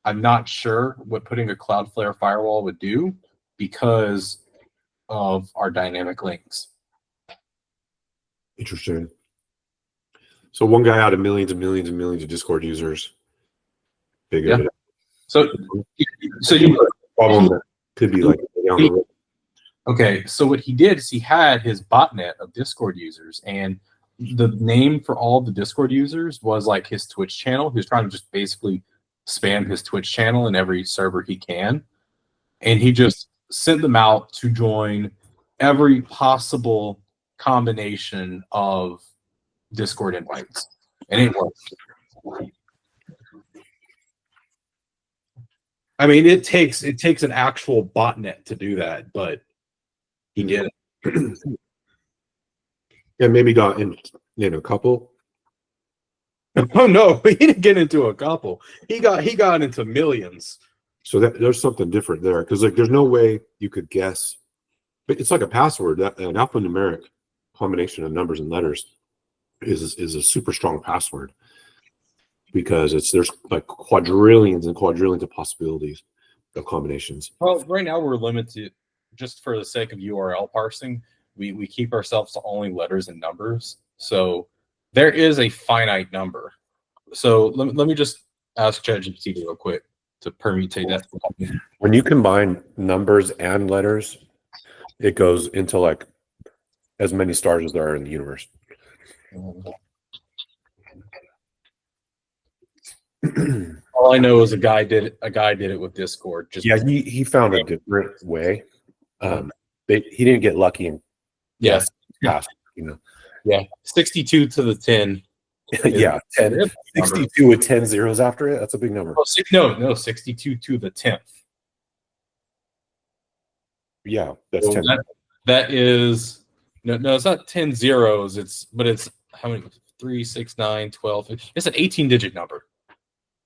I'm not sure what putting a Cloudflare firewall would do because of our dynamic links. Interesting. So one guy out of millions and millions and millions of Discord users figured it out. So you problem that could be like down the road. Okay, so what he did is he had his botnet of Discord users, and the name for all the Discord users was like his Twitch channel. He was trying to just basically spam his Twitch channel in every server he can, and he just sent them out to join every possible combination of Discord invites, and it worked. I mean, it takes an actual botnet to do that, but he did it. Yeah, maybe got in a couple. Oh no, he didn't get into a couple. He got into millions. So there's something different there because like there's no way you could guess. But it's like a password. That an alphanumeric combination of numbers and letters is a super strong password because there's like quadrillions and quadrillions of possibilities of combinations. Well, right now we're limited just for the sake of URL parsing. We keep ourselves to only letters and numbers. So there is a finite number. So let me just ask ChatGPT real quick to permutate that. When you combine numbers and letters, it goes into like as many stars as there are in the universe. All I know is a guy did it with Discord. Just Yeah, he found a different way. He didn't get lucky and yes, you know. Yeah, 62 to the 10. Yeah, 62 with 10 zeros after it. That's a big number. No, 62 to the 10th. Yeah, that's So 10. That is no, it's not 10 zeros. It's how many? 3, 6, 9, 12. It's an 18-digit number.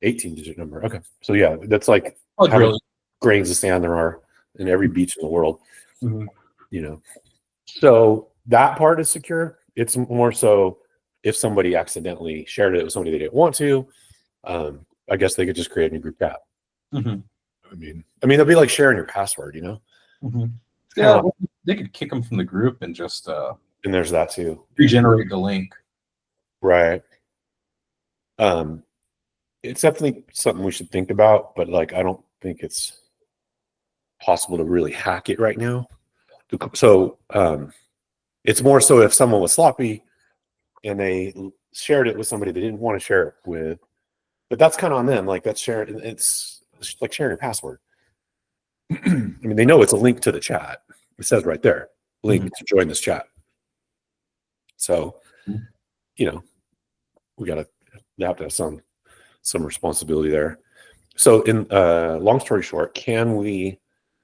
18-digit number. Okay, so yeah, that's like Oh, how really? many grains of sand there are in every beach in the world. Mm-hmm. You know, so that part is secure. It's more so if somebody accidentally shared it with somebody they didn't want to. I guess they could just create a new group chat. Mm-hmm. I mean, it'll be like sharing your password, you know. Mm-hmm. Yeah, they could kick them from the group and just and there's that too. Regenerate the link. Right. It's definitely something we should think about, but like I don't think it's possible to really hack it right now. So it's more so if someone was sloppy and they shared it with somebody they didn't want to share it with, but that's kind of on them. Like that's sharing. It's like sharing your password. I mean, they know it's a link to the chat. It says right there, link to join this chat. So, you know, we have to have some responsibility there. So in long story short,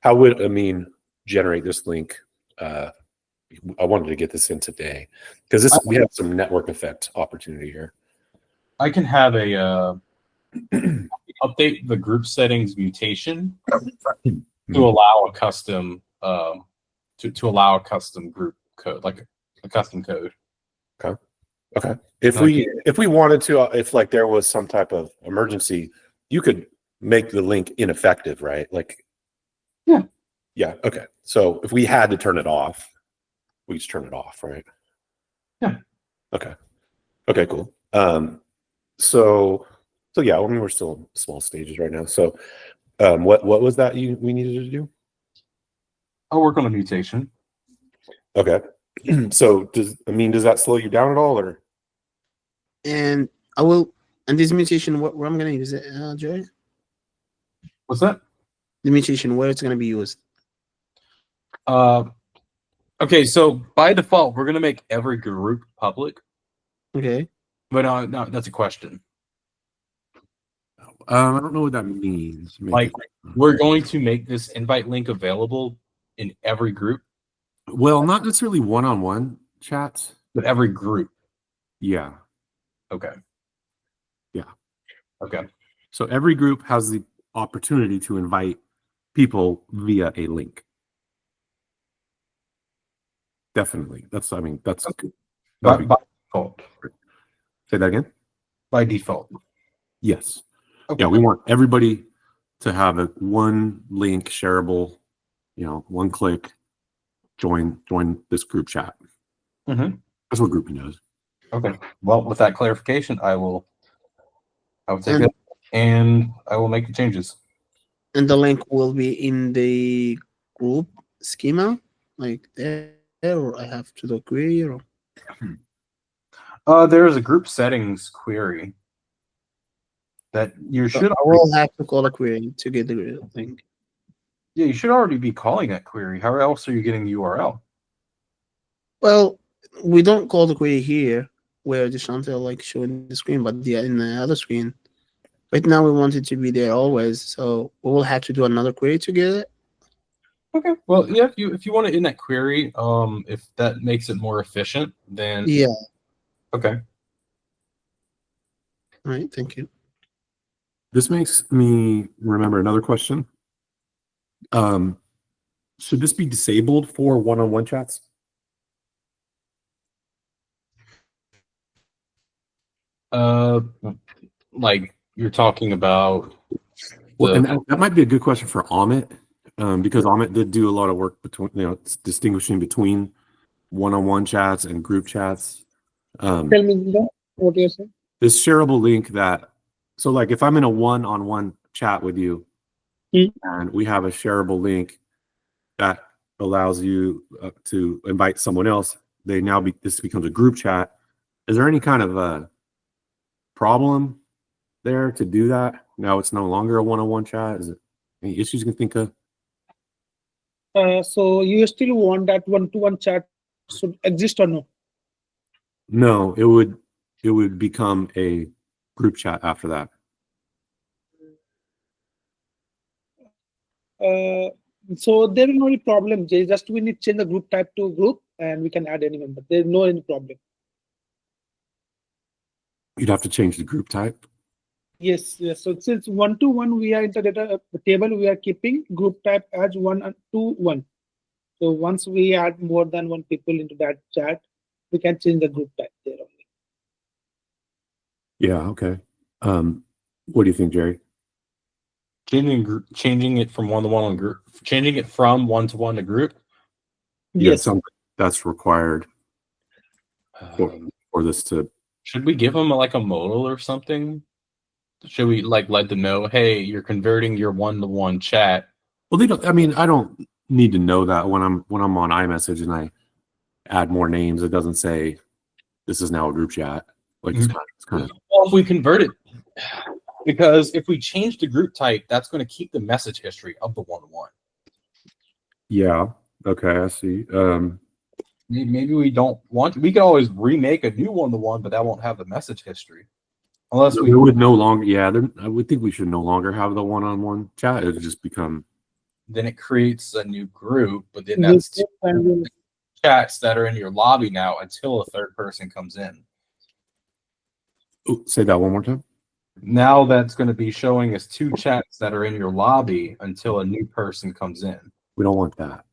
how would Amin generate this link? I wanted to get this in today because we have some network effect opportunity here. I can have a update the group settings mutation to allow a custom to allow a custom group code, like a custom code. Okay. If we wanted to, if like there was some type of emergency, you could make the link ineffective, right? Like, yeah. Okay. So if we had to turn it off, we just turn it off, right? Yeah. Okay. Okay. Cool. So yeah. I mean, we're still in small stages right now. So, what was that we needed to do? I'll work on a mutation. Okay. So does that slow you down at all, or? And I will, and this mutation, where I'm going to use it, Jerry? What's that? The mutation, where it's going to be used? Okay, so by default, we're going to make every group public. Okay. But no, that's a question. I don't know what that means. Like, we're going to make this invite link available in every group. Well, not necessarily one-on-one chats, but every group. Yeah. Okay. Yeah. Okay. So every group has the opportunity to invite people via a link. Definitely. That's by, that'd by be- default. say that again. By default. Yes. Okay. Yeah, we want everybody to have a one link shareable, one click, join this group chat. Mm-hmm. That's what grouping does. Okay. Well, with that clarification, I will take And- it and I will make the changes. And the link will be in the group schema, like there, or I have to do query, or There is a group settings query that you so should I will have to call a query to get the link. yeah, you should already be calling that query. How else are you getting the URL? Well, we don't call the query here where the Chantel like showing the screen, but in the other screen. Right now we want it to be there always, so we will have to do another query to get it. Okay. Well, yeah, if you want it in that query, if that makes it more efficient, then Yeah. okay. All right. Thank you. This makes me remember another question. Should this be disabled for one-on-one chats? Like you're talking about Well, the- and that might be a good question for Ahmet, because Ahmet did do a lot of work between, distinguishing between one-on-one chats and group chats. Tell me what you're saying. This shareable link so like if I'm in a one-on-one chat with you, and we have a shareable link that allows you to invite someone else, this becomes a group chat. Is there any kind of a problem there to do that? Now it's no longer a one-on-one chat. Is it any issues you can think of? So you still want that one-to-one chat should exist or no? No, it would become a group chat after that. So there is no problem. Just we need to change the group type to group, and we can add any member. There's no any problem. You'd have to change the group type. Yes. So since one-to-one, we are in the data table. We are keeping group type as 1-to-1. So once we add more than one people into that chat, we can change the group type there only. Yeah. Okay. What do you think, Jerry? changing it from one-to-one to group, changing it from one-to-one to group. Yeah, Yes. that's required for this to. Should we give them like a modal or something? Should we like let them know, hey, you're converting your one-to-one chat? Well, they don't. I mean, I don't need to know that when I'm on iMessage and I add more names. It doesn't say this is now a group chat. Like it's kind of. Well, if we convert it, because if we change the group type, that's going to keep the message history of the one-to-one. Yeah. Okay. I see. Maybe we don't want. We can always remake a new one-to-one, but that won't have the message history. Unless we would no longer. Yeah. I would think we should no longer have the one-on-one chat. It would just become. Then it creates a new group, but then that's two chats that are in your lobby now until a third person comes in. Ooh, say that one more time. Now that's going to be showing us two chats that are in your lobby until a new person comes in. We don't want that.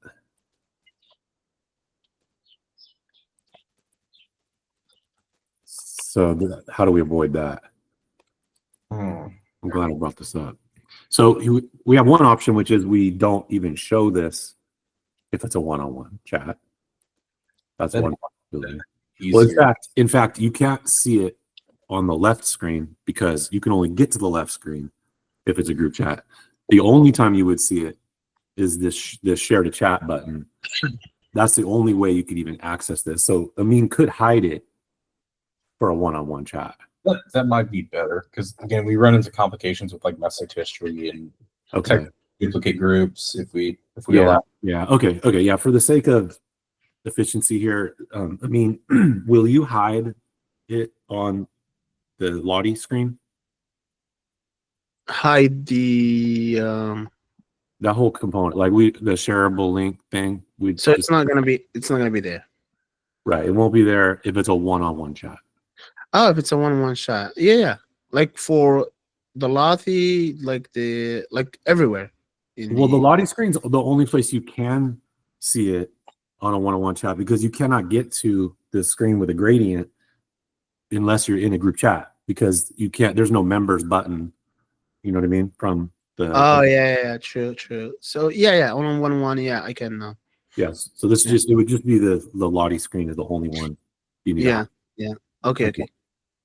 So how do we avoid that? I'm glad I brought this up. So we have one option, which is we don't even show this if it's a one-on-one chat. That's one possibility. Well, in fact, you can't see it on the left screen because you can only get to the left screen if it's a group chat. The only time you would see it is this share to chat button. That's the only way you could even access this. So Amin could hide it for a one-on-one chat. That might be better because again, we run into complications with like message history and duplicate groups if we allow. Yeah. Okay. Yeah. For the sake of efficiency here, I mean, will you hide it on the Lottie screen? Hide the that whole component, like the shareable link thing. So it's not gonna be there. Right. It won't be there if it's a one-on-one chat. Oh, if it's a one-on-one chat, yeah. Like for the Lottie, like everywhere. Well, the Lottie screen's the only place you can see it on a one-on-one chat because you cannot get to the screen with a gradient unless you're in a group chat because you can't. There's no members button. You know what I mean? From the Oh yeah, true. So yeah, on one, yeah, I can. Yes. So this just it would just be the Lottie screen is the only one you need. Yeah. Okay. Makes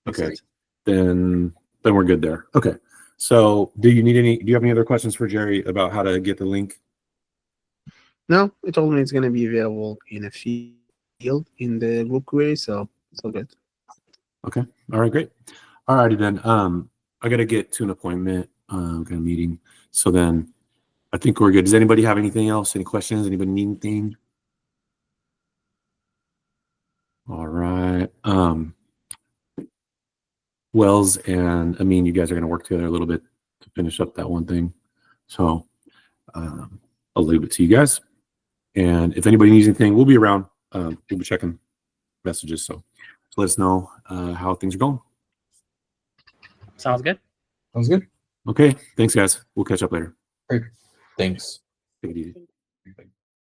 Okay. sense. Then we're good there. Okay. So do you have any other questions for Jerry about how to get the link? No, it told me it's gonna be available in a field in the group query, so it's all good. Okay. All right, great. All righty then. I gotta get to an appointment, kind of meeting. So then I think we're good. Does anybody have anything else? Any questions? Anybody need anything? All right. Wells and Amin, you guys are going to work together a little bit to finish up that one thing. So I'll leave it to you guys. And if anybody needs anything, we'll be around. We'll be checking messages. So let us know how things are going. Sounds good. Sounds good. Okay. Thanks, guys. We'll catch up later. Great. Thanks. Take it easy.